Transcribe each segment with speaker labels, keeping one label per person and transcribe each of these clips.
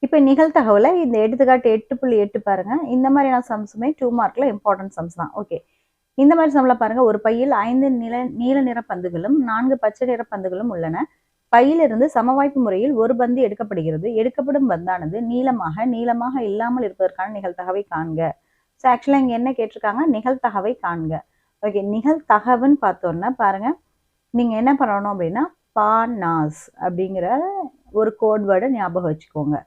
Speaker 1: இப்போ நிகழ்தகவுல இந்த எடுத்துக்காட்டு 8.8 பாருங்க. இந்த மாதிரியான சம்ஸுமே 2 மார்க்ல இம்பார்ட்டன்ட் சம்ஸ் தான். ஓகே. இந்த மாதிரி சம்ல பாருங்க, ஒரு பையில் 5 நீல நிற பந்துகளும் 4 பச்சை நிற பந்துகளும் உள்ளன. பையிலிருந்து சமவாய்ப்பு முறையில் ஒரு பந்து எடுக்கப்படுகிறது. எடுக்கப்படும் பந்தானது நீளமாக இல்லாமல் இருப்பதற்கான நிகழ்தகவை காண்க. ஸோ ஆக்சுவலா இங்க என்ன கேட்டிருக்காங்க? நிகழ்தகவை காண்க. ஓகே, நிகழ்தகவுன்னு பார்த்தோம்னா பாருங்க, நீங்க என்ன பண்ணணும் அப்படின்னா பானாஸ் அப்படிங்கிற ஒரு கோட் வேர்டை ஞாபகம் வச்சுக்கோங்க.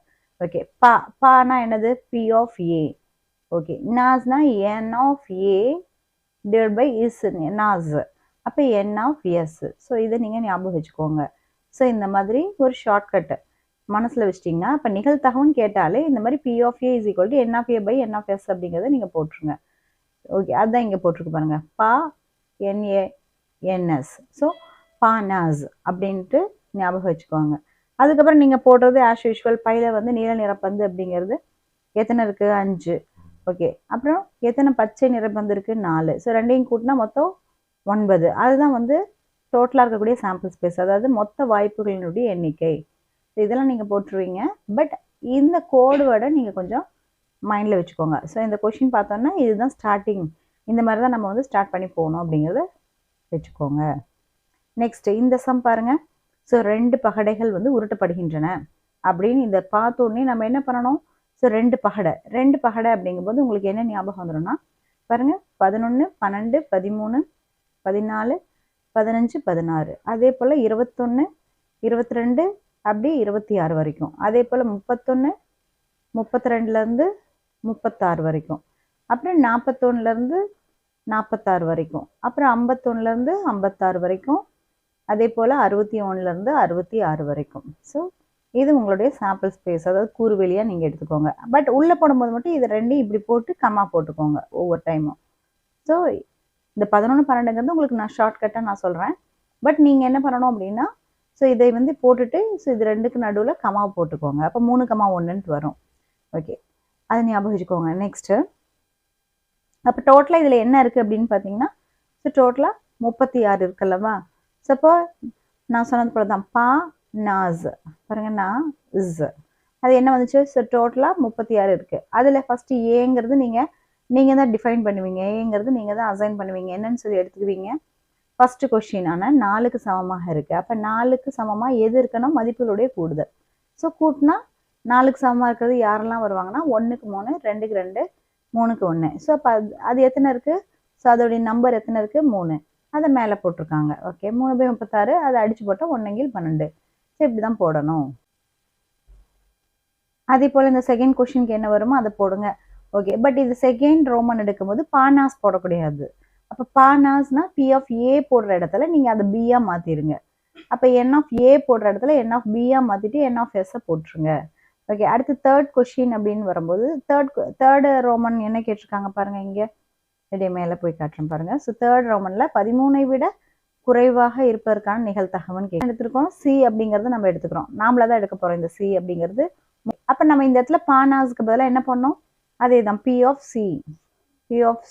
Speaker 1: ஓகே, பானா என்னது? P of A. ஓகே, நாஸ்னா N of A divide by is நாஸ். அப்போ என் ஆஃப் எஸ். ஸோ இதை நீங்கள் ஞாபகம் வச்சுக்கோங்க. ஸோ இந்த மாதிரி ஒரு ஷார்ட்கட்டு மனசில் வச்சிட்டிங்கன்னா, இப்போ நிகழ்தகவுன்னு கேட்டாலே இந்த மாதிரி P of A is equal to N of A by N of S அப்படிங்கிறத நீங்கள் போட்டுருங்க. ஓகே, அதுதான் இங்கே போட்டிருக்கு பாருங்க, பா என்ஏ என்எஸ். ஸோ பானாஸ் அப்படின்ட்டு ஞாபகம் வச்சுக்கோங்க. அதுக்கப்புறம் நீங்கள் போடுறது ஆஸ் யூஷுவல், பையில வந்து நீல நிறப்பந்து அப்படிங்கிறது எத்தனை இருக்குது? 5. ஓகே, அப்புறம் எத்தனை பச்சை நிறப்பந்து இருக்குது? 4. ஸோ ரெண்டையும் கூட்டினா மொத்தம் 9. அதுதான் வந்து டோட்டலாக இருக்கக்கூடிய சாம்பிள் ஸ்பேஸ், அதாவது மொத்த வாய்ப்புகளினுடைய எண்ணிக்கை. இதெல்லாம் நீங்கள் போட்டுருவீங்க. பட் இந்த கோடு வேர்டை நீங்கள் கொஞ்சம் மைண்டில் வச்சுக்கோங்க. ஸோ இந்த கொஷின் பார்த்தோன்னா இதுதான் ஸ்டார்டிங், இந்த மாதிரி தான் நம்ம வந்து ஸ்டார்ட் பண்ணி போகணும் அப்படிங்கிறத வச்சுக்கோங்க. நெக்ஸ்ட் இந்த சம் பாருங்க. ஸோ 2 பகடைகள் வந்து உருட்டப்படுகின்றன அப்படின்னு இந்த பார்த்தோன்னே நம்ம என்ன பண்ணணும்? ஸோ 2 பகடை அப்படிங்கும்போது உங்களுக்கு என்ன ஞாபகம் வந்துடும்னா பாருங்க, 11, 12, 13, 14, 15, 16, அதே போல் 21, 22 அப்படி 26 வரைக்கும், அதே போல் 31, 32லேருந்து 36 வரைக்கும், அப்புறம் 41லேருந்து 46 வரைக்கும், அப்புறம் 51லேருந்து 56 வரைக்கும், அதே போல் 61லேருந்து 66 வரைக்கும். ஸோ இது உங்களுடைய சாம்பிள் ஸ்பேஸ், அதாவது கூறுவெளியாக நீங்கள் எடுத்துக்கோங்க. பட் உள்ளே போடும்போது மட்டும் இது ரெண்டையும் இப்படி போட்டு கம்மா போட்டுக்கோங்க ஒவ்வொரு டைமும். ஸோ இந்த 11, 12ங்கிறது உங்களுக்கு நான் ஷார்ட்கட்டாக நான் சொல்கிறேன். பட் நீங்கள் என்ன பண்ணணும் அப்படின்னா, ஸோ இதை வந்து போட்டுட்டு ஸோ இது ரெண்டுக்கு நடுவில் கம்மா போட்டுக்கோங்க. அப்போ 3,1ன்ட்டு வரும். ஓகே, அதை ஞாபகம் வச்சுக்கோங்க. நெக்ஸ்ட்டு அப்போ டோட்டலாக இதில் என்ன இருக்குது அப்படின்னு பார்த்தீங்கன்னா, ஸோ டோட்டலாக 36 இருக்குல்லவா? ஸோ அப்போ நான் சொன்னது போல தான், பா நாஸ் பாருங்க, நான் இஸ் அது என்ன வந்துச்சு? ஸோ டோட்டலாக 36 இருக்குது. அதில் ஃபஸ்ட்டு ஏங்கிறது நீங்கள் தான் டிஃபைன் பண்ணுவீங்க. ஏங்கிறது நீங்கள் தான் அசைன் பண்ணுவீங்க. என்னன்னு சொல்லி எடுத்துக்குவீங்க? First question. ஆனால் 4க்கு சமமாக இருக்குது. அப்போ 4க்கு சமமாக எது இருக்குன்னா மதிப்புகளுடைய கூடுதல். ஸோ கூட்டினா 4க்கு சமமாக இருக்கிறது யாரெல்லாம் வருவாங்கன்னா 1க்கு 3, 2க்கு 2, 3க்கு 1. ஸோ அப்போ அது எத்தனை இருக்குது? ஸோ அதோடைய நம்பர் எத்தனை இருக்குது? 3. அதை மேலே போட்டிருக்காங்க. ஓகே, 3/36 அதை அடிச்சு போட்டால் 1/12. ஸோ இப்படி தான் போடணும். அதே போல் இந்த செகண்ட் கொஷினுக்கு என்ன வருமோ அதை போடுங்க. ஓகே, பட் இது செகண்ட் ரோமன் எடுக்கும்போது பானாஸ் போடக்கூடாது. அப்போ பானாஸ்னா பி ஆஃப் ஏ போடுற இடத்துல நீங்கள் அதை பியா மாற்றிடுங்க. அப்போ என் ஆஃப் ஏ போடுற இடத்துல என் ஆஃப் பியா மாற்றிட்டு என் ஆஃப் எஸ்ஸை போட்டுருங்க. ஓகே, அடுத்து தேர்ட் கொஷின் அப்படின்னு வரும்போது தேர்டு ரோமன் என்ன கேட்டிருக்காங்க பாருங்க, இங்கே இடையே மேலே போய் காட்டுறேன் பாருங்க. ஸோ தேர்ட் ரோமனில் 13ஐ விட குறைவாக இருப்பதற்கான நிகழ்தகவுன்னு எடுத்திருக்கோம். சி அப்படிங்கிறது நம்ம எடுத்துக்கிறோம், நாமளாக தான் எடுக்க போகிறோம் இந்த சி அப்படிங்கிறது. அப்போ நம்ம இந்த இடத்துல பானாஸ்க்கு பதிலாக என்ன பண்ணோம்? அதே தான், P of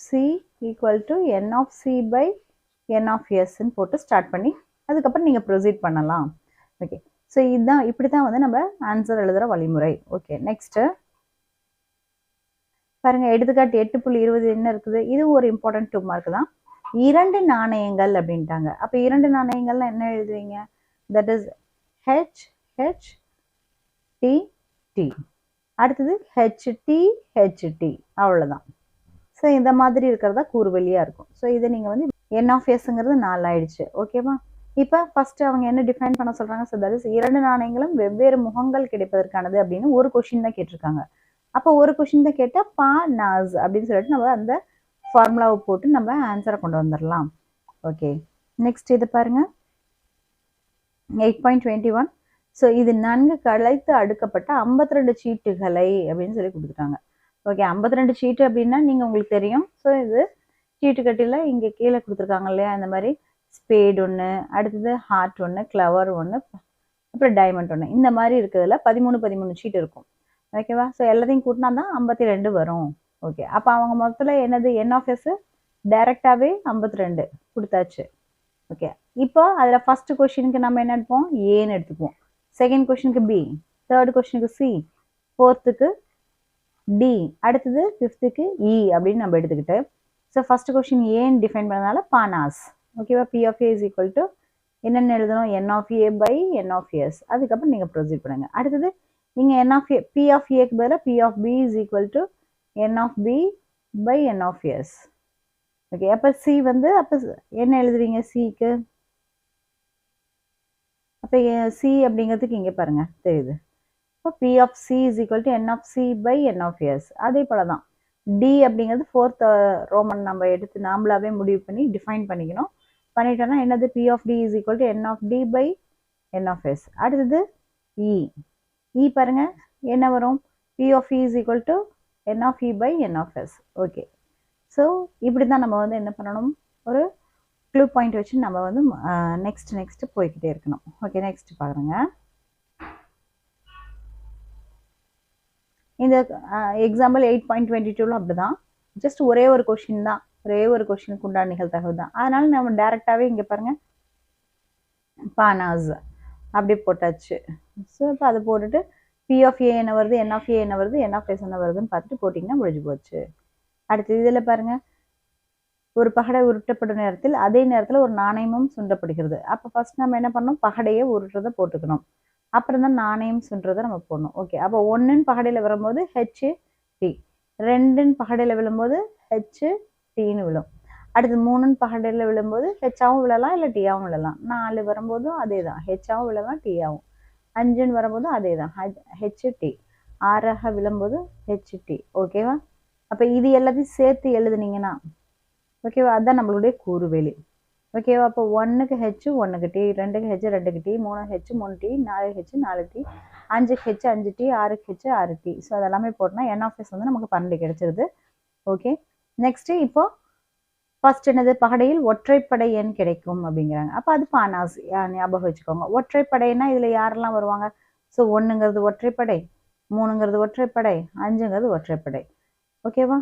Speaker 1: C equal to N of C by N of எஸ்ன்னு போட்டு ஸ்டார்ட் பண்ணி அதுக்கப்புறம் நீங்கள் ப்ரொசீட் பண்ணலாம். ஓகே, ஸோ இதுதான், இப்படி தான் வந்து நம்ம ஆன்சர் எழுதுகிற வழிமுறை. ஓகே, நெக்ஸ்ட்டு பாருங்கள், எடுத்துக்காட்டு 8.20 என்ன இருக்குது? இதுவும் ஒரு இம்பார்ட்டன்ட் 2 மார்க் தான். 2 நாணயங்கள் அப்படின்ட்டாங்க. அப்போ 2 நாணயங்கள்லாம் என்ன எழுதுவீங்க? That is H H T T, அடுத்தது ஹெச்டி ஹெச்டி, அவ்வளோதான். ஸோ இந்த மாதிரி இருக்கிறதா கூறுவெளியாக இருக்கும். ஸோ இதை நீங்கள் வந்து என் ஆஃப் எஸ்ங்கிறது 4 ஆயிடுச்சு. ஓகேவா? இப்போ ஃபஸ்ட்டு அவங்க என்ன டிஃபைன் பண்ண சொல்கிறாங்க? ஸோ தட் இஸ் 2 நாணயங்களும் வெவ்வேறு முகங்கள் கிடைப்பதற்கானது அப்படின்னு ஒரு கொஷின் தான் கேட்டிருக்காங்க. அப்போ ஒரு கொஷின் தான் கேட்டால் பா நாஸ் அப்படின்னு சொல்லிட்டு நம்ம அந்த ஃபார்முலாவை போட்டு நம்ம ஆன்சரை கொண்டு வந்துடலாம். ஓகே, நெக்ஸ்ட் இது பாருங்க, 8.21. ஸோ இது நன்கு கலைத்து அடுக்கப்பட்ட 52 சீட்டுகளை அப்படின்னு சொல்லி கொடுத்துட்டாங்க. ஓகே, 52 சீட்டு அப்படின்னா நீங்கள் உங்களுக்கு தெரியும். ஸோ இது சீட்டு கட்டியில் இங்கே கீழே கொடுத்துருக்காங்க இல்லையா, இந்த மாதிரி ஸ்பேட் ஒன்று, அடுத்தது ஹார்ட் ஒன்று, கிளவர் ஒன்று, அப்புறம் டைமண்ட் ஒன்று, இந்த மாதிரி இருக்கிறதுல 13 சீட் இருக்கும். ஓகேவா? ஸோ எல்லாத்தையும் கூட்டினா தான் 52 வரும். ஓகே, அப்போ அவங்க மொத்தத்தில் என்னது? என் ஆஃப் எஸ் டைரெக்டாகவே 52 கொடுத்தாச்சு. ஓகே, இப்போ அதில் ஃபஸ்ட்டு கொஷினுக்கு நம்ம என்ன எடுப்போம்? ஏன்னு எடுத்துப்போம். செகண்ட் கொஷினுக்கு பி, தேர்ட் கொஷினுக்கு சி, 4க்கு டி, அடுத்தது 5க்கு இ அப்படின்னு நம்ம எடுத்துக்கிட்டு, ஸோ ஃபர்ஸ்ட் கொஸ்டின் ஏன்னு டிஃபைன் பண்ணதுனால பானாஸ். ஓகேவா? P of A is equal to என்னென்னு எழுதணும்? N of A by N of S. அதுக்கப்புறம் நீங்கள் ப்ரொசீட் பண்ணுங்க. அடுத்தது நீங்கள் n of A, P of ஏக்கு பதிலாக P of B is equal to N of B by N of S. Okay, அப்போ சி வந்து அப்போ என்ன எழுதுவீங்க சிக்கு? அப்போ சி அப்படிங்கிறதுக்கு இங்கே பாருங்க தெரியுது. இப்போ P of C is equal to N of C by N of S. அதே போல தான் டி அப்படிங்கிறது 4th ரோமன் நம்ம எடுத்து நாமளாவே முடிவு பண்ணி டிஃபைன் பண்ணிக்கணும். பண்ணிட்டோம்னா என்னது? P of D is equal to N of D by N of S. அடுத்தது இ. இ பாருங்க என்ன வரும்? P of E is equal to N of E by N of S. Okay, so இப்படி தான் நம்ம வந்து என்ன பண்ணணும்? ஒரு க்ளூ பாயிண்ட் வச்சு நம்ம வந்து நெக்ஸ்ட் போய்கிட்டே இருக்கணும். ஓகே, நெக்ஸ்ட் பாருங்க. இந்த எக்ஸாம்பிள் 8.22ல அப்படிதான், ஜஸ்ட் ஒரே ஒரு கொஷின் தான், ஒரே ஒரு கொஷினுக்கு உண்டான நிகழ்தகவு தான். அதனால நம்ம டைரெக்டாகவே இங்கே பாருங்க பானாஸ் அப்படி போட்டாச்சு. ஸோ இப்போ அதை போட்டுட்டு பி ஆஃப் ஏ என்ன வருது, என் ஆஃப் ஏ என்ன வருது, என் ஆஃப் எஸ் என்ன வருதுன்னு பார்த்துட்டு போட்டிங்கன்னா முடிஞ்சு போச்சு. அடுத்து இதில் பாருங்க, ஒரு பகடை உருட்டப்படும் நேரத்தில் அதே நேரத்தில் ஒரு நாணயமும் சுண்டப்படுகிறது. அப்போ ஃபர்ஸ்ட் நம்ம என்ன பண்ணணும்? பகடையை உருட்டுறதை போட்டுக்கணும், அப்புறம் தான் நாணயம் சுன்றதை நம்ம போடணும். ஓகே, அப்போ 1ன்னு பகடையில் வரும்போது ஹெச் டி, 2ன்னு பகடையில் விழும்போது ஹெச் டின்னு விழும். அடுத்து 3ன்னு பகடையில் விழும்போது ஹெச்சாவும் விழலாம், இல்லை டியாவும் விழலாம். 4 வரும்போதும் அதே தான், ஹெச்சாவும் விழலாம், டியாவும். 5ன்னு வரும்போதும் அதே தான், ஹெச் டி. 6ஆக விழும்போது ஹெச் டி. ஓகேவா? அப்போ இது எல்லாத்தையும் சேர்த்து எழுதுனீங்கன்னா ஓகேவா, அதுதான் நம்மளுடைய கூறுவேலி. ஓகேவா? அப்போ 1க்கு ஹெச் 1க்கு டி, 2க்கு ஹெச் 2க்கு டி, 3க்கு ஹெச் 3 டி, 4க்கு ஹெச் 4 டி, 5க்கு ஹெச் 5 டி, 6க்கு ஹெச் 6 டி. ஸோ அதெல்லாமே போட்டோம்னா என் ஆஃப் எஸ் வந்து நமக்கு 12 கிடைச்சிருது. ஓகே, நெக்ஸ்ட் இப்போ ஃபர்ஸ்ட் என்னது? பகடையில் ஒற்றைப்படை எண் கிடைக்கும் அப்படிங்கிறாங்க. அப்போ அது பானாஸ், ஞாபகம் வச்சுக்கோங்க. ஒற்றைப்படைன்னா இதில் யாரெல்லாம் வருவாங்க? ஸோ 1ங்கிறது ஒற்றைப்படை, 3ங்கிறது ஒற்றைப்படை, 5ங்கிறது ஒற்றைப்படை. ஓகேவா?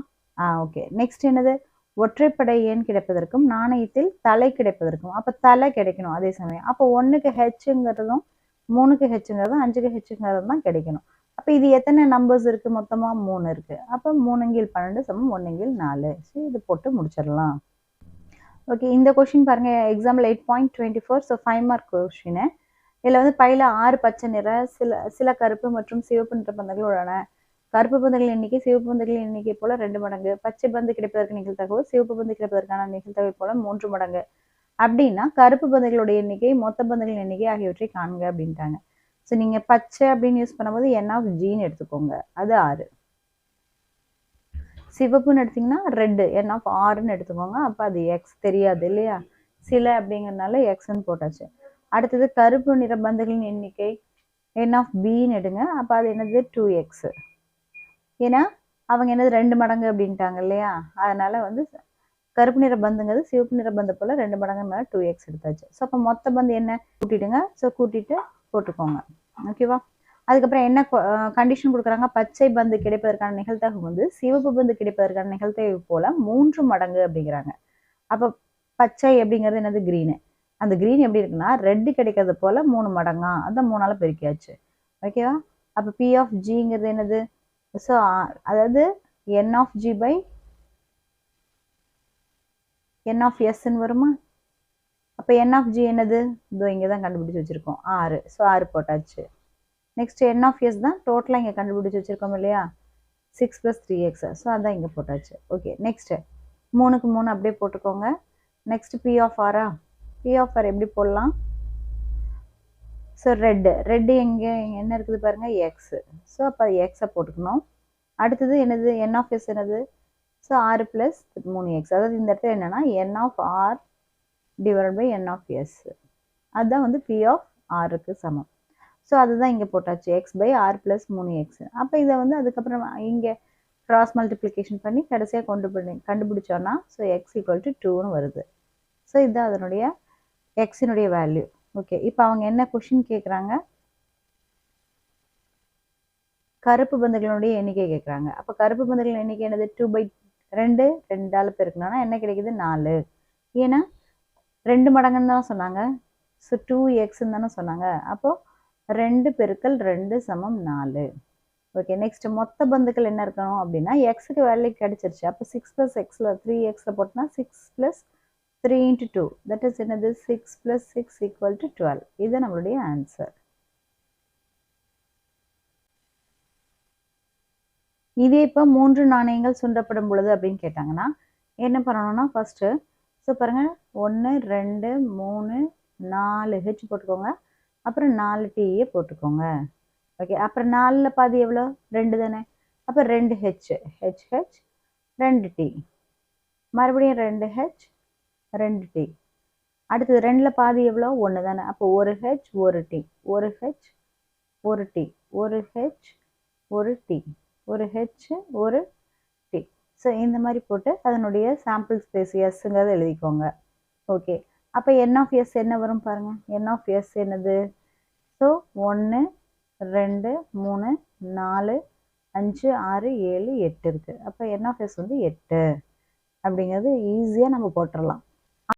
Speaker 1: ஓகே, நெக்ஸ்ட் என்னது? ஒற்றைப்படை எண் கிடைப்பதற்கும் நாணயத்தில் தலை கிடைப்பதற்கும். அப்போ தலை கிடைக்கணும் அதே சமயம். அப்போ 1க்கு ஹெச்ங்கிறதும் 3க்கு ஹெச்ங்கிறதும் 5க்கு ஹெச்ங்கிறதும் தான் கிடைக்கணும். அப்போ இது எத்தனை நம்பர்ஸ் இருக்கு? மொத்தமாக 3 இருக்கு. அப்போ 3 × 12 = 1 × 4. ஸோ இது போட்டு முடிச்சிடலாம். ஓகே, இந்த கொஸ்டின் பாருங்க, எக்ஸாம்பிள் 8.24. So 5 mark question. இதில் வந்து பையில 6 பச்சை நிற, சில கருப்பு மற்றும் சிவப்பு நிற பந்துகள் உள்ளன. கருப்பு பந்துகளின் எண்ணிக்கை சிவப்பு பந்துகளின் எண்ணிக்கை போல 2 மடங்கு. பச்சை பந்து கிடைப்பதற்கு நிகழ்தகவு சிவப்பு பந்து கிடைப்பதற்கான நிகழ்தகவை போல 3 மடங்கு. அப்படின்னா கருப்பு பந்துகளுடைய எண்ணிக்கை, மொத்த பந்துகளின் எண்ணிக்கை ஆகியவற்றை காண்க அப்படின்ட்டாங்க. ஸோ நீங்க பச்சை அப்படின்னு யூஸ் பண்ணும்போது என் ஆஃப் ஜின்னு எடுத்துக்கோங்க, அது 6. சிவப்புன்னு எடுத்தீங்கன்னா ரெட், என் ஆஃப் ஆர்ன்னு எடுத்துக்கோங்க, அப்போ அது எக்ஸ் தெரியாது இல்லையா, சில அப்படிங்கிறதுனால எக்ஸ்ன்னு போட்டாச்சு. அடுத்தது கருப்பு நிற பந்துகளின் எண்ணிக்கை என் ஆஃப் பின்னு எடுங்க, அப்போ அது என்னது 2x. ஏன்னா அவங்க என்னது 2 மடங்கு அப்படின்ட்டாங்க இல்லையா, அதனால வந்து கருப்பு நிற பந்துங்கிறது சிவப்பு நிற பந்து போல 2 மடங்குனால 2x எடுத்தாச்சு. ஸோ அப்போ மொத்த பந்து என்ன கூட்டிடுங்க, ஸோ கூட்டிட்டு போட்டுக்கோங்க. ஓகேவா? அதுக்கப்புறம் என்ன கண்டிஷன் கொடுக்குறாங்க? பச்சை பந்து கிடைப்பதற்கான நிகழ்தகவு வந்து சிவப்பு பந்து கிடைப்பதற்கான நிகழ்தகவு போல 3 மடங்கு அப்படிங்கிறாங்க. அப்போ பச்சை அப்படிங்கிறது என்னது? கிரீனு. அந்த கிரீன் எப்படி இருக்குன்னா ரெட்டு கிடைக்கிறது போல 3 மடங்கா, அதான் 3ஆல் பெருக்கியாச்சு. ஓகேவா? அப்போ பி ஆஃப் ஜிங்கிறது என்னது? ஸோ அதாவது n of G by N of எஸ்ன்னு வருமா? அப்போ என் ஆஃப் ஜி என்னது? இதோ இங்கே தான் கண்டுபிடிச்சி வச்சுருக்கோம் 6. ஸோ 6 போட்டாச்சு. நெக்ஸ்ட் என் ஆஃப் எஸ் தான் டோட்டலாக இங்கே கண்டுபிடிச்சி வச்சுருக்கோம் இல்லையா, 6 + 3x. ஸோ அதான் இங்கே போட்டாச்சு. ஓகே, நெக்ஸ்ட்டு 3க்கு 3 அப்படியே போட்டுக்கோங்க. நெக்ஸ்ட் பி ஆஃப் ஆரா? பி ஆஃப் ஆர் எப்படி போடலாம்? ஸோ ரெட்டு எங்கே என்ன இருக்குது பாருங்கள், எக்ஸு. ஸோ அப்போ எக்ஸை போட்டுக்கணும். அடுத்தது என்னது? என் ஆஃப் எஸ் என்னது? So 6 + 3x. அதாவது இந்த இடத்துல என்னென்னா n of R divide by N of S, அதுதான் வந்து பி ஆஃப் ஆருக்கு சமம். ஸோ அதுதான் இங்கே போட்டாச்சு, எக்ஸ் பை ஆர் + 3x. அப்போ இதை வந்து அதுக்கப்புறம் இங்கே கிராஸ் மல்டிப்ளிகேஷன் பண்ணி கடைசியாக கண்டுபிடிச்சோன்னா ஸோ எக்ஸ் = 2ன்னு வருது. ஸோ இதுதான் அதனுடைய எக்ஸினுடைய வேல்யூ. ஓகே, இப்போ அவங்க என்ன கொஷின் கேட்குறாங்க? கருப்பு பந்துகளுடைய எண்ணிக்கை கேட்குறாங்க. அப்போ கருப்பு பந்துகளின் எண்ணிக்கை என்னது? 2/2, 2ஆல் பெருக்கணும்னா என்ன கிடைக்குது? 4. ஏன்னா 2 மடங்குன்னு தான் சொன்னாங்க. ஸோ 2xன்னு தானே சொன்னாங்க. அப்போது 2 × 2 = 4. ஓகே, நெக்ஸ்ட் மொத்த பந்துக்கள் என்ன இருக்கணும் அப்படின்னா எக்ஸுக்கு வேல்யூ கிடைச்சிருச்சு. அப்போ 6 + எக்ஸில் 3xல போட்டோம்னா 6 + 3 × 2 தட் இஸ் என்னது 6 + 6 = 12. இது நம்மளுடைய ஆன்சர். இதே இப்போ 3 நாணயங்கள் சுண்டப்படும் பொழுது அப்படின்னு கேட்டாங்கன்னா என்ன பண்ணணும்னா ஃபர்ஸ்ட்டு ஸோ பாருங்கள் 1 2 3 4 ஹெச் போட்டுக்கோங்க. அப்புறம் 4 டீயை போட்டுக்கோங்க. ஓகே, அப்புறம் 4ல் பாதி எவ்வளோ 2 தானே. அப்போ 2 ஹெச் ஹெச் ஹெச் 2 டீ, மறுபடியும் 2 ஹெச் 2 டீ. அடுத்தது 2ல் பாதி எவ்வளோ 1 தானே. அப்போ 1 H 1 tea 1 H 1 tea 1 H 1 tea 1 H 1 tea. So இந்த மாதிரி போட்டு அதனுடைய சாம்பிள் ஸ்பேஸ் எஸ்ங்கிறத எழுதிக்கோங்க. ஓகே, அப்போ என் ஆஃப் எஸ் என்ன வரும் பாருங்கள். என் ஆஃப் எஸ் என்னது? ஸோ 1 2 3 4 5 6 7 8 இருக்குது. அப்போ என் ஆஃப் எஸ் வந்து 8 அப்படிங்கிறது ஈஸியாக நம்ம போட்டுடலாம்.